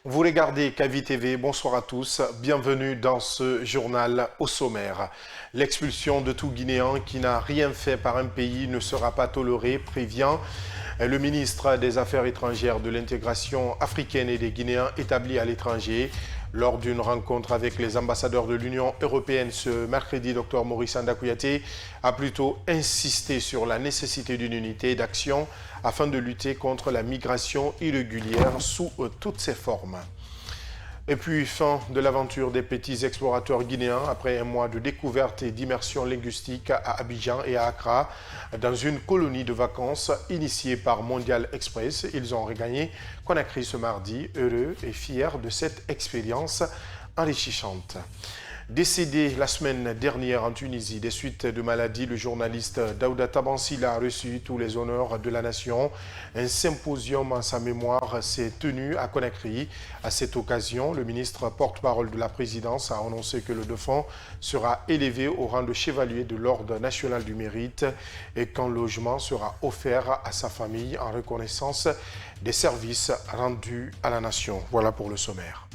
Vous regardez Kavi TV, bonsoir à tous, bienvenue dans ce journal au sommaire. L'expulsion de tout Guinéen qui n'a rien fait par un pays ne sera pas tolérée, prévient le ministre des Affaires étrangères de l'intégration africaine et des Guinéens établis à l'étranger. Lors d'une rencontre avec les ambassadeurs de l'Union européenne ce mercredi, Dr Maurice Andakouyaté a plutôt insisté sur la nécessité d'une unité d'action afin de lutter contre la migration irrégulière sous toutes ses formes. Et puis, fin de l'aventure des petits explorateurs guinéens après un mois de découverte et d'immersion linguistique à Abidjan et à Accra. Dans une colonie de vacances initiée par Mondial Express, ils ont regagné Conakry ce mardi, heureux et fiers de cette expérience enrichissante. Décédé la semaine dernière en Tunisie des suites de maladie, le journaliste Daouda Tabansila a reçu tous les honneurs de la nation. Un symposium en sa mémoire s'est tenu à Conakry. À cette occasion, le ministre porte-parole de la présidence a annoncé que le défunt sera élevé au rang de chevalier de l'Ordre national du mérite et qu'un logement sera offert à sa famille en reconnaissance des services rendus à la nation. Voilà pour le sommaire.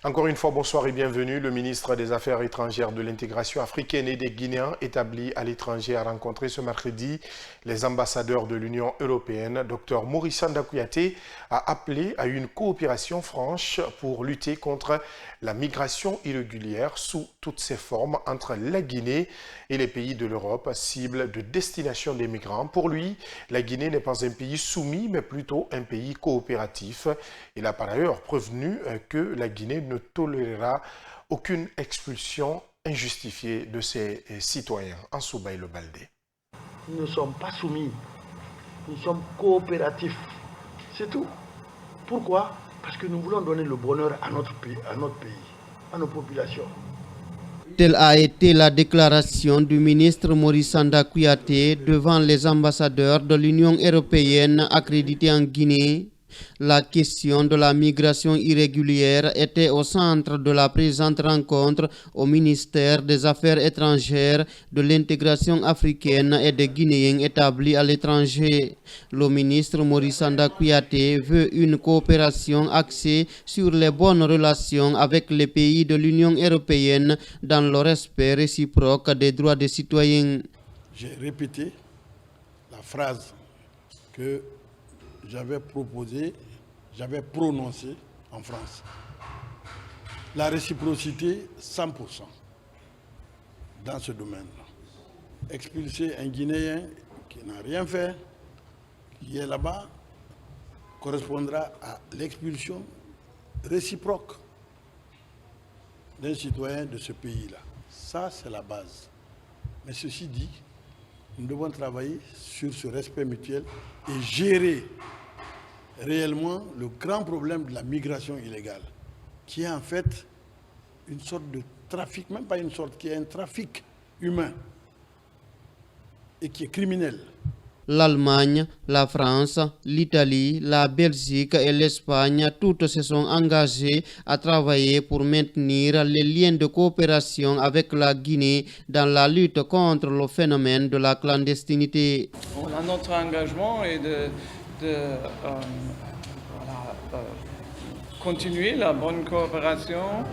Encore une fois, bonsoir et bienvenue. Le ministre des Affaires étrangères de l'intégration africaine et des Guinéens établis à l'étranger a rencontré ce mercredi les ambassadeurs de l'Union européenne. Dr Maurice Andakouyaté a appelé à une coopération franche pour lutter contre la migration irrégulière sous toutes ses formes entre la Guinée et les pays de l'Europe, cible de destination des migrants. Pour lui, la Guinée n'est pas un pays soumis, mais plutôt un pays coopératif. Il a par ailleurs prévenu que la Guinée ne tolérera aucune expulsion injustifiée de ses citoyens. Ansoubaï Le Baldé. Nous ne sommes pas soumis, nous sommes coopératifs, c'est tout. Pourquoi? Parce que nous voulons donner le bonheur à notre pays, à nos populations. Telle a été la déclaration du ministre Maurice Andakouyaté devant les ambassadeurs de l'Union européenne accrédités en Guinée. La question de la migration irrégulière était au centre de la présente rencontre au ministère des Affaires étrangères, de l'intégration africaine et des Guinéens établis à l'étranger. Le ministre Maurice Andakouyaté veut une coopération axée sur les bonnes relations avec les pays de l'Union européenne dans le respect réciproque des droits des citoyens. J'ai répété la phrase que j'avais proposé, j'avais prononcé en France. La réciprocité 100% dans ce domaine-là. Expulser un Guinéen qui n'a rien fait, qui est là-bas, correspondra à l'expulsion réciproque d'un citoyen de ce pays-là. Ça, c'est la base. Mais ceci dit, nous devons travailler sur ce respect mutuel et gérer réellement le grand problème de la migration illégale, qui est en fait une sorte de trafic, même pas une sorte, qui est un trafic humain et qui est criminel. L'Allemagne, la France, l'Italie, la Belgique et l'Espagne, toutes se sont engagées à travailler pour maintenir les liens de coopération avec la Guinée dans la lutte contre le phénomène de la clandestinité. Notre engagement est de continuer la bonne coopération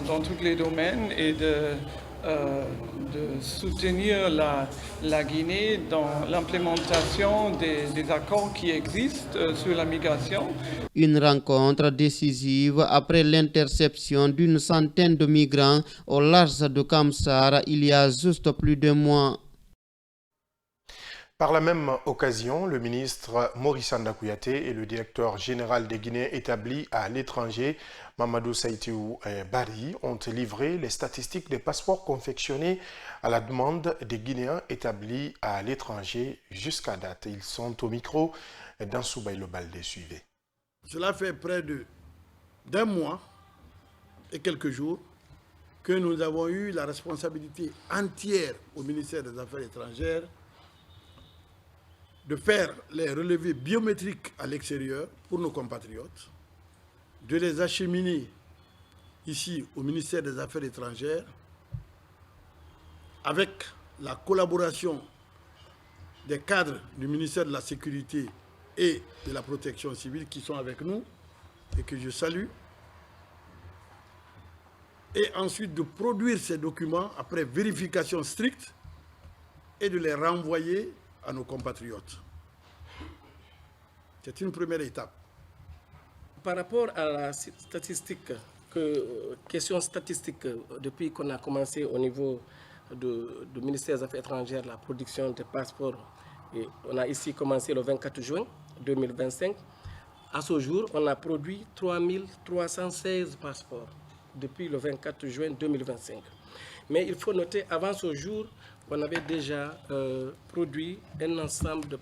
dans tous les domaines et de soutenir la Guinée dans l'implémentation des accords qui existent sur la migration. Une rencontre décisive après l'interception d'une centaine de migrants au large de Kamsar il y a juste plus d'un mois. Par la même occasion, le ministre Maurice Andakouyaté et le directeur général des Guinéens établis à l'étranger, Mamadou Saïtiou Bari, ont livré les statistiques des passeports confectionnés à la demande des Guinéens établis à l'étranger jusqu'à date. Ils sont au micro d'Ansoubaï Le Baldé. Suivez. Cela fait près d'un mois et quelques jours que nous avons eu la responsabilité entière au ministère des Affaires étrangères de faire les relevés biométriques à l'extérieur pour nos compatriotes, de les acheminer ici au ministère des Affaires étrangères avec la collaboration des cadres du ministère de la Sécurité et de la Protection civile qui sont avec nous et que je salue. Et ensuite de produire ces documents après vérification stricte et de les renvoyer à nos compatriotes. C'est une première étape. Par rapport à la statistique, question statistique, depuis qu'on a commencé au niveau du ministère des Affaires étrangères la production de passeports, et on a ici commencé le 24 juin 2025, à ce jour, on a produit 3316 passeports depuis le 24 juin 2025. Mais il faut noter, avant ce jour, on avait déjà produit un ensemble de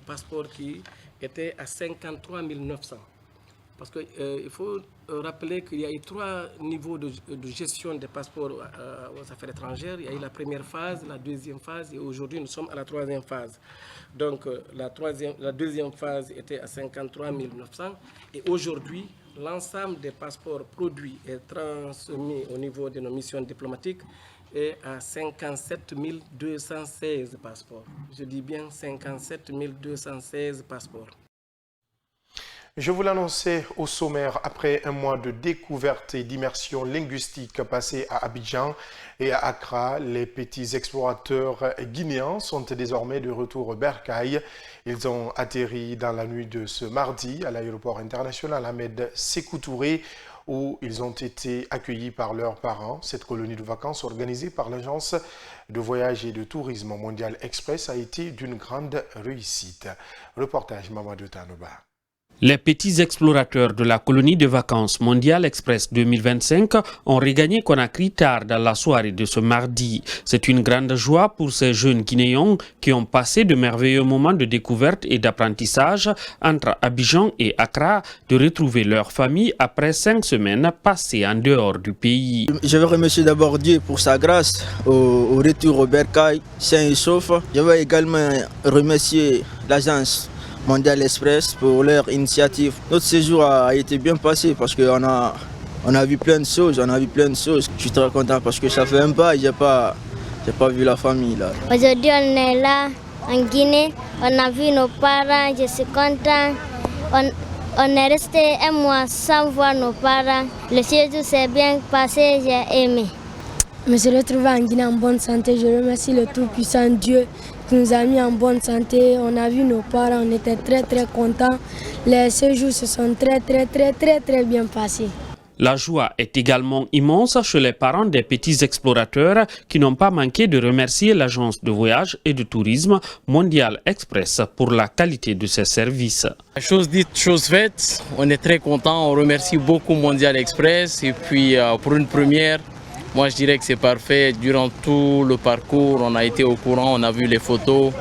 passeports qui était à 53 900. Parce qu'il faut rappeler qu'il y a eu 3 niveaux de gestion des passeports aux affaires étrangères. Il y a eu la première phase, la deuxième phase et aujourd'hui nous sommes à la 3e phase. Donc la deuxième phase était à 53 900 et aujourd'hui l'ensemble des passeports produits et transmis au niveau de nos missions diplomatiques est à 57 216 passeports. Je dis bien 57 216 passeports. Je vous l'annonçais au sommaire, après un mois de découverte et d'immersion linguistique passé à Abidjan et à Accra, les petits explorateurs guinéens sont désormais de retour au Bercail. Ils ont atterri dans la nuit de ce mardi à l'aéroport international Ahmed Sékou Touré, où ils ont été accueillis par leurs parents. Cette colonie de vacances organisée par l'agence de voyage et de tourisme Mondial Express a été d'une grande réussite. Reportage Mamadou Tanoba. Les petits explorateurs de la colonie de vacances Mondial Express 2025 ont regagné Conakry tard dans la soirée de ce mardi. C'est une grande joie pour ces jeunes Guinéens qui ont passé de merveilleux moments de découverte et d'apprentissage entre Abidjan et Accra de retrouver leur famille après 5 semaines passées en dehors du pays. Je veux remercier d'abord Dieu pour sa grâce au retour au Bercail sain et sauf. Je veux également remercier l'agence Mondial Express pour leur initiative. Notre séjour a été bien passé parce qu'on a vu plein de choses, Je suis très content parce que ça fait un pas et j'ai pas vu la famille là. Aujourd'hui on est là en Guinée, on a vu nos parents, je suis content. On est resté un mois sans voir nos parents. Le séjour s'est bien passé, j'ai aimé. Je me suis retrouvé en Guinée en bonne santé. Je remercie le Tout-Puissant Dieu qui nous a mis en bonne santé. On a vu nos parents, on était très contents. Les séjours se sont très bien passés. La joie est également immense chez les parents des petits explorateurs qui n'ont pas manqué de remercier l'agence de voyage et de tourisme Mondial Express pour la qualité de ses services. Chose dite, chose faite, on est très content, on remercie beaucoup Mondial Express et puis pour une première, moi je dirais que c'est parfait. Durant tout le parcours, on a été au courant, on a vu les photos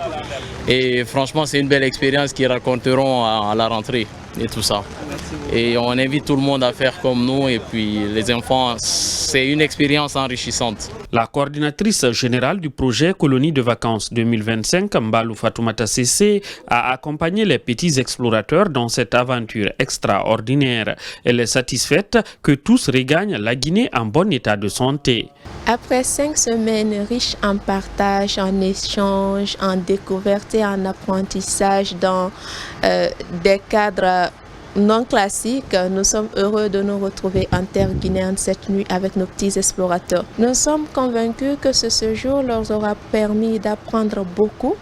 et franchement c'est une belle expérience qu'ils raconteront à la rentrée et tout ça. Et on invite tout le monde à faire comme nous et puis les enfants, c'est une expérience enrichissante. La coordinatrice générale du projet Colonie de vacances 2025, Mbalou Fatoumata Sessé, a accompagné les petits explorateurs dans cette aventure extraordinaire. Elle est satisfaite que tous regagnent la Guinée en bon état de santé. Après 5 semaines riches en partage, en échange, en découverte et en apprentissage dans des cadres non classiques, nous sommes heureux de nous retrouver en terre guinéenne cette nuit avec nos petits explorateurs. Nous sommes convaincus que ce séjour leur aura permis d'apprendre beaucoup,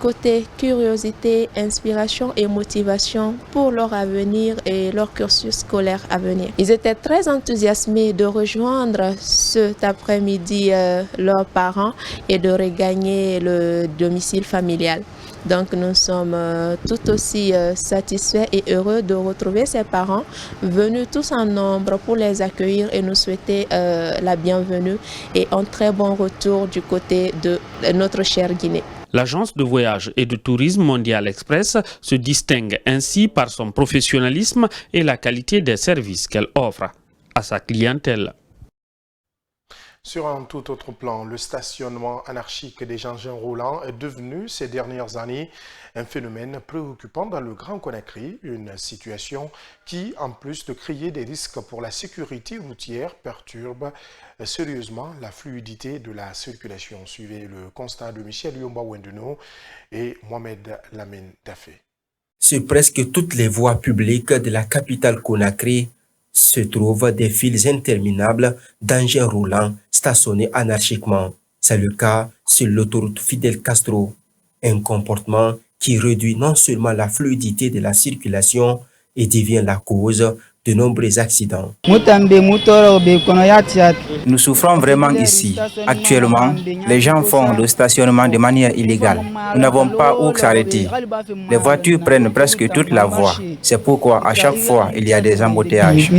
côté curiosité, inspiration et motivation pour leur avenir et leur cursus scolaire à venir. Ils étaient très enthousiasmés de rejoindre cet après-midi leurs parents et de regagner le domicile familial. Donc nous sommes tout aussi satisfaits et heureux de retrouver ces parents venus tous en nombre pour les accueillir et nous souhaiter la bienvenue et un très bon retour du côté de notre chère Guinée. L'agence de voyage et de tourisme Mondial Express se distingue ainsi par son professionnalisme et la qualité des services qu'elle offre à sa clientèle. Sur un tout autre plan, le stationnement anarchique des engins roulants est devenu ces dernières années un phénomène préoccupant dans le Grand Conakry, une situation qui, en plus de créer des risques pour la sécurité routière, perturbe sérieusement la fluidité de la circulation. Suivez le constat de Michel Yomba Wendeno et Mohamed Lamine Dafé. Sur presque toutes les voies publiques de la capitale Conakry se trouvent des files interminables d'engins roulants stationnés anarchiquement. C'est le cas sur l'autoroute Fidel Castro, un comportement qui réduit non seulement la fluidité de la circulation et devient la cause de nombreux accidents. Nous souffrons vraiment ici. Actuellement, les gens font le stationnement de manière illégale. Nous n'avons pas où s'arrêter. Les voitures prennent presque toute la voie. C'est pourquoi à chaque fois, il y a des embouteillages.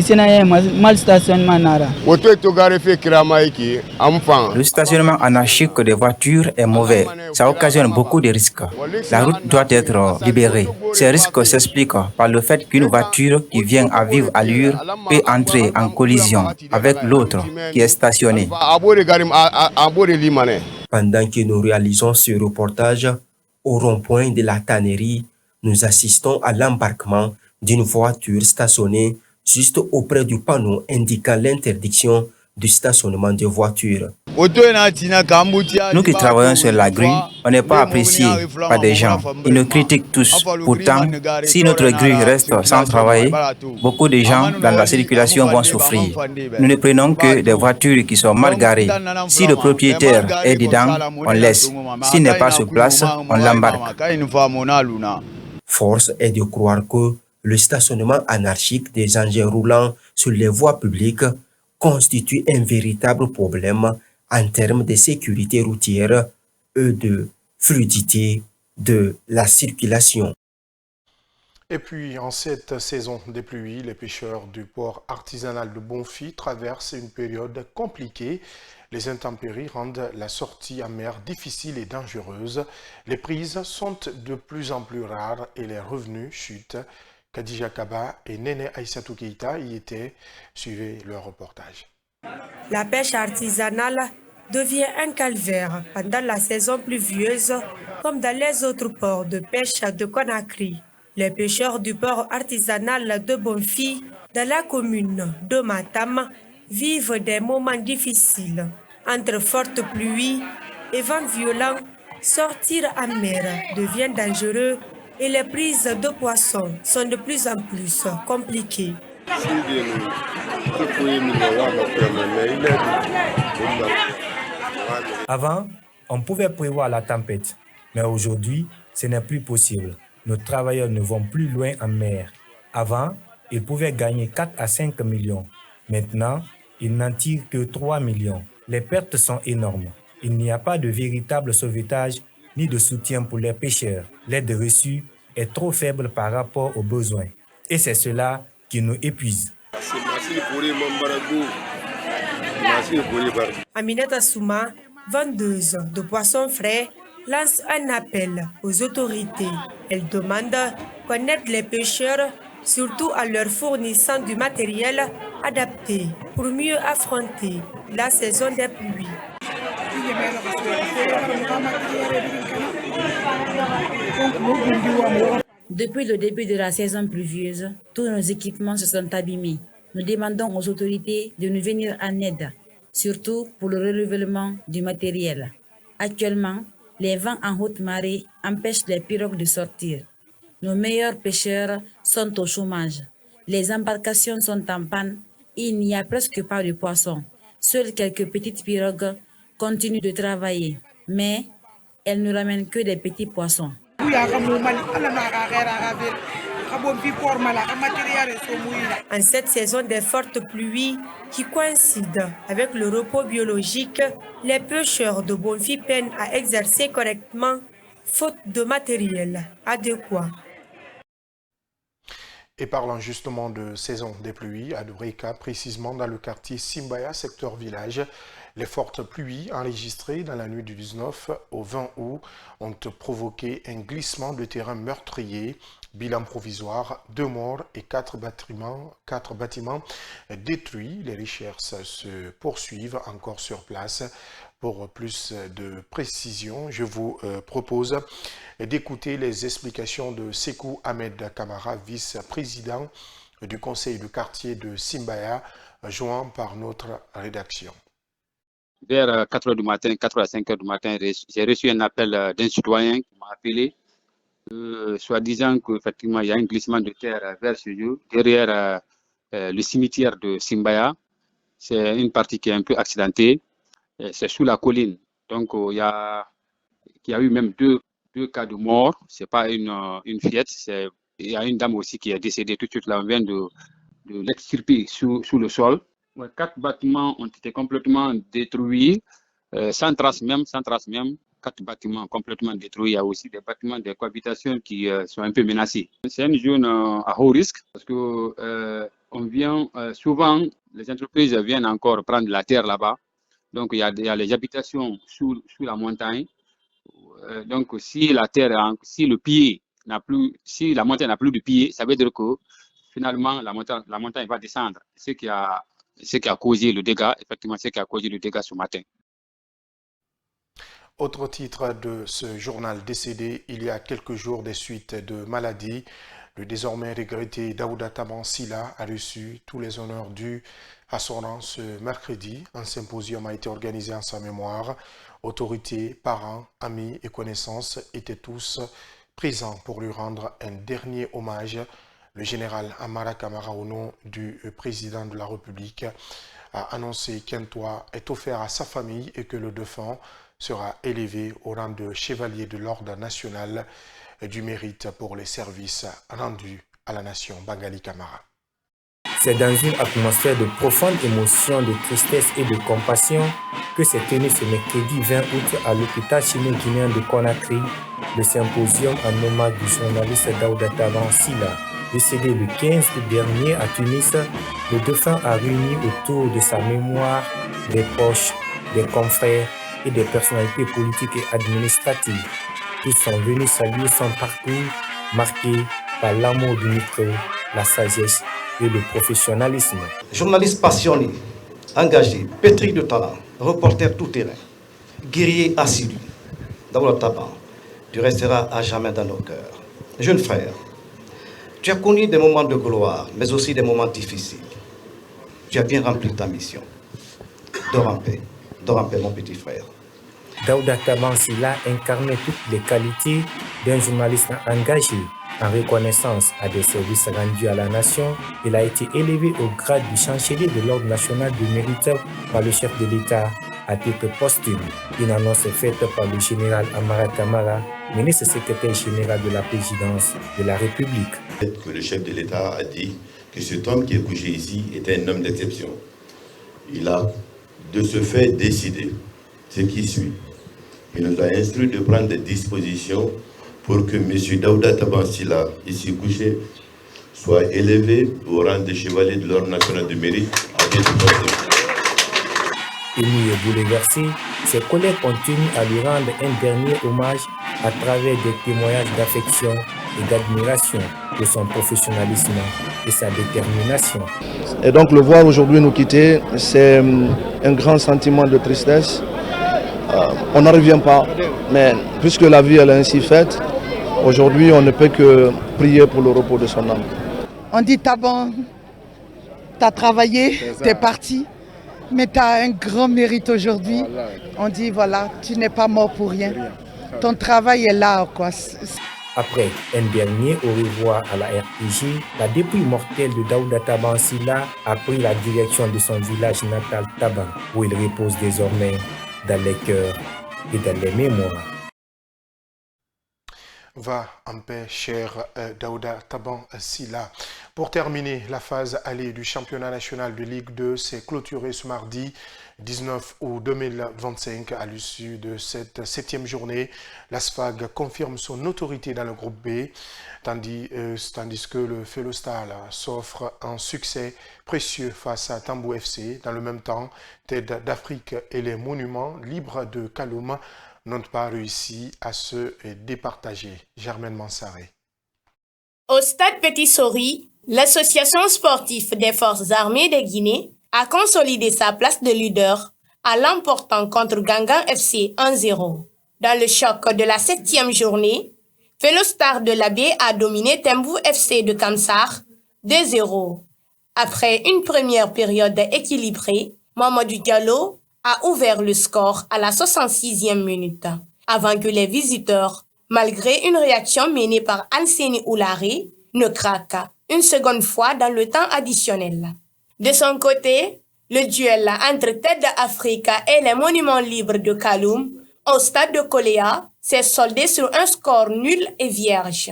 Le stationnement anarchique des voitures est mauvais. Ça occasionne beaucoup de risques. La route doit être libérée. Ces risques s'expliquent par le fait qu'une voiture qui vient à vive allure peut entrer en collision avec l'autre qui est stationné. Pendant que nous réalisons ce reportage, au rond-point de la tannerie, nous assistons à l'embarquement d'une voiture stationnée juste auprès du panneau indiquant l'interdiction du stationnement de voitures. Nous qui travaillons sur la grue, on n'est pas appréciés par des gens. Ils nous critiquent tous. Pourtant, si notre grue reste sans travailler, beaucoup de gens dans la circulation vont souffrir. Nous ne prenons que des voitures qui sont mal garées. Si le propriétaire est dedans, on laisse. S'il n'est pas sur place, on l'embarque. Force est de croire que le stationnement anarchique des engins roulants sur les voies publiques constitue un véritable problème en termes de sécurité routière et de fluidité de la circulation. Et puis, en cette saison des pluies, les pêcheurs du port artisanal de Bonfi traversent une période compliquée. Les intempéries rendent la sortie en mer difficile et dangereuse. Les prises sont de plus en plus rares et les revenus chutent. Khadija Kaba et Nene Aïssatou Keïta y étaient. Suivez leur reportage. La pêche artisanale devient un calvaire pendant la saison pluvieuse, comme dans les autres ports de pêche de Conakry. Les pêcheurs du port artisanal de Bonfi, dans la commune de Matam, vivent des moments difficiles. Entre fortes pluies et vents violents, sortir en mer devient dangereux et les prises de poissons sont de plus en plus compliquées. Avant, on pouvait prévoir la tempête, mais aujourd'hui, ce n'est plus possible. Nos travailleurs ne vont plus loin en mer. Avant, ils pouvaient gagner 4 à 5 millions. Maintenant, ils n'en tirent que 3 millions. Les pertes sont énormes. Il n'y a pas de véritable sauvetage ni de soutien pour les pêcheurs. L'aide reçue est trop faible par rapport aux besoins. Et c'est cela qui nous épuise. Aminata Souma, vendeuse de poissons frais, lance un appel aux autorités. Elle demande qu'on aide les pêcheurs, surtout en leur fournissant du matériel adapté pour mieux affronter la saison des pluies. Depuis le début de la saison pluvieuse, tous nos équipements se sont abîmés. Nous demandons aux autorités de nous venir en aide, surtout pour le renouvellement du matériel. Actuellement, les vents en haute marée empêchent les pirogues de sortir. Nos meilleurs pêcheurs sont au chômage. Les embarcations sont en panne et il n'y a presque pas de poissons. Seules quelques petites pirogues continuent de travailler, mais elles ne ramènent que des petits poissons. En cette saison des fortes pluies qui coïncident avec le repos biologique, les pêcheurs de Bonfi peinent à exercer correctement faute de matériel adéquat. Et parlant justement de saison des pluies, à Doureka, précisément dans le quartier Simbaya, secteur village, Les fortes pluies enregistrées dans la nuit du 19 au 20 août ont provoqué un glissement de terrain meurtrier. Bilan provisoire, 2 morts et 4 bâtiments détruits. Les recherches se poursuivent encore sur place. Pour plus de précision, je vous propose d'écouter les explications de Sekou Ahmed Kamara, vice-président du conseil de quartier de Simbaya, joint par notre rédaction. Vers 4 h du matin, 4 à 5 h du matin, j'ai reçu un appel d'un citoyen qui m'a appelé, soi-disant qu'effectivement il y a un glissement de terre vers ce lieu, derrière le cimetière de Simbaya. C'est une partie qui est un peu accidentée, c'est sous la colline. Donc il y a eu même deux cas de mort, ce n'est pas une fillette, il y a une dame aussi qui est décédée tout de suite là, on vient de l'extirper sous le sol. 4 bâtiments ont été complètement détruits, sans trace même, 4 bâtiments complètement détruits. Il y a aussi des bâtiments de cohabitation qui sont un peu menacés. C'est une zone à haut risque parce que on vient souvent, les entreprises viennent encore prendre la terre là-bas. Donc il y a les habitations sous la montagne. Donc si la montagne n'a plus de pied, ça veut dire que finalement la montagne va descendre. Ce qui a causé le dégât, effectivement, ce qui a causé le dégât ce matin. Autre titre de ce journal: décédé il y a quelques jours des suites de maladie. Le désormais regretté Daouda Taban Silla a reçu tous les honneurs dus à son rang ce mercredi. Un symposium a été organisé en sa mémoire. Autorités, parents, amis et connaissances étaient tous présents pour lui rendre un dernier hommage. Le général Amara Kamara, au nom du président de la République, a annoncé qu'un toit est offert à sa famille et que le défunt sera élevé au rang de chevalier de l'ordre national du mérite pour les services rendus à la nation. Bangali Kamara. C'est dans une atmosphère de profonde émotion, de tristesse et de compassion que s'est tenu ce mercredi 20 août à l'hôpital chino-guinéen de Conakry le symposium en hommage du journaliste Daouda Taban Silla. Décédé le 15 août dernier à Tunis, le défunt a réuni autour de sa mémoire des proches, des confrères et des personnalités politiques et administratives. Tous sont venus saluer son parcours marqué par l'amour du micro, la sagesse et le professionnalisme. Journaliste passionné, engagé, pétri de talent, reporter tout-terrain, guerrier assidu, Daouda Taban, tu resteras à jamais dans nos cœurs. Jeune frère, tu as connu des moments de gloire, mais aussi des moments difficiles. Tu as bien rempli ta mission. Dors en paix, mon petit frère. Daouda Taban Silla incarnait toutes les qualités d'un journaliste engagé. En reconnaissance à des services rendus à la nation, il a été élevé au grade du chancelier de l'ordre national du mérite par le chef de l'État à titre posthume. Une annonce faite par le général Amara Kamara, ministre secrétaire général de la présidence de la République. Que le chef de l'État a dit que cet homme qui est couché ici était un homme d'exception. Il a de ce fait décidé ce qui suit. Il nous a instruit de prendre des dispositions pour que M. Daouda Taban Silla, ici couché, soit élevé au rang de chevalier de l'ordre national du mérite à titre posthume. Ému et bouleversé, ses collègues ont tenu à lui rendre un dernier hommage à travers des témoignages d'affection et d'admiration de son professionnalisme et sa détermination. Et donc le voir aujourd'hui nous quitter, c'est un grand sentiment de tristesse. On n'en revient pas, mais puisque la vie elle est ainsi faite, aujourd'hui on ne peut que prier pour le repos de son âme. On dit Taban, tu as travaillé, tu es parti, mais tu as un grand mérite aujourd'hui. On dit voilà, tu n'es pas mort pour rien. Ton travail est là, quoi. Après un dernier au revoir à la RPG, la dépouille mortelle de Daouda Taban Silla a pris la direction de son village natal Taban, où il repose désormais dans les cœurs et dans les mémoires. Va en paix, cher Daouda Taban Silla. Pour terminer, la phase allée du championnat national de Ligue 2 s'est clôturée ce mardi 19 août 2025 à l'issue de cette 7e journée. L'ASFAG confirme son autorité dans le groupe B, tandis que le Felostar s'offre un succès précieux face à Tambou FC. Dans le même temps, Tête d'Afrique et les Monuments libres de Kaloum n'ont pas réussi à se départager. Germaine Mansaré. Au stade Petit Sori, l'association sportive des forces armées de Guinée a consolidé sa place de leader en l'emportant contre Gangan FC 1-0. Dans le choc de la 7e journée, Felostar de la Baie a dominé Tembou FC de Kamsar 2-0. Après une première période équilibrée, Mamadou Diallo a ouvert le score à la 66e minute, avant que les visiteurs, malgré une réaction menée par Anseni Oulare, ne craquent une seconde fois dans le temps additionnel. De son côté, le duel entre Tête d'Afrique et les Monuments libres de Kaloum au stade de Koléa s'est soldé sur un score nul et vierge.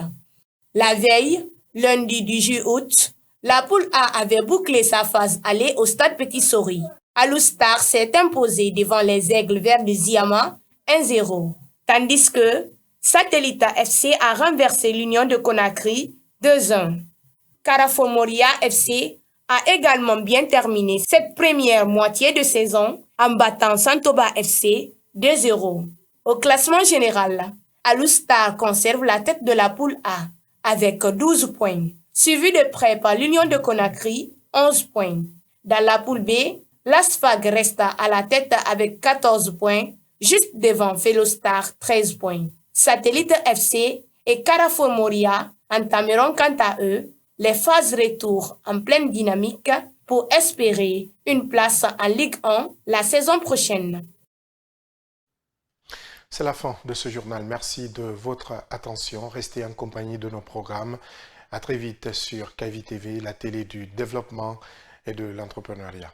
La veille, lundi 18 août, la poule A avait bouclé sa phase aller au stade Petit Sori. Alustar s'est imposé devant les Aigles verts de Ziama 1-0, tandis que Satellita FC a renversé l'Union de Conakry 2-1. Karafomoria FC a également bien terminé cette première moitié de saison en battant Santoba FC 2-0. Au classement général, Alustar conserve la tête de la poule A avec 12 points, suivi de près par l'Union de Conakry 11 points. Dans la poule B, l'ASFAG reste à la tête avec 14 points, juste devant Felostar 13 points. Satellite FC et Carrefour Moria entameront quant à eux les phases retour en pleine dynamique pour espérer une place en Ligue 1 la saison prochaine. C'est la fin de ce journal. Merci de votre attention. Restez en compagnie de nos programmes. À très vite sur KVTV, la télé du développement et de l'entrepreneuriat.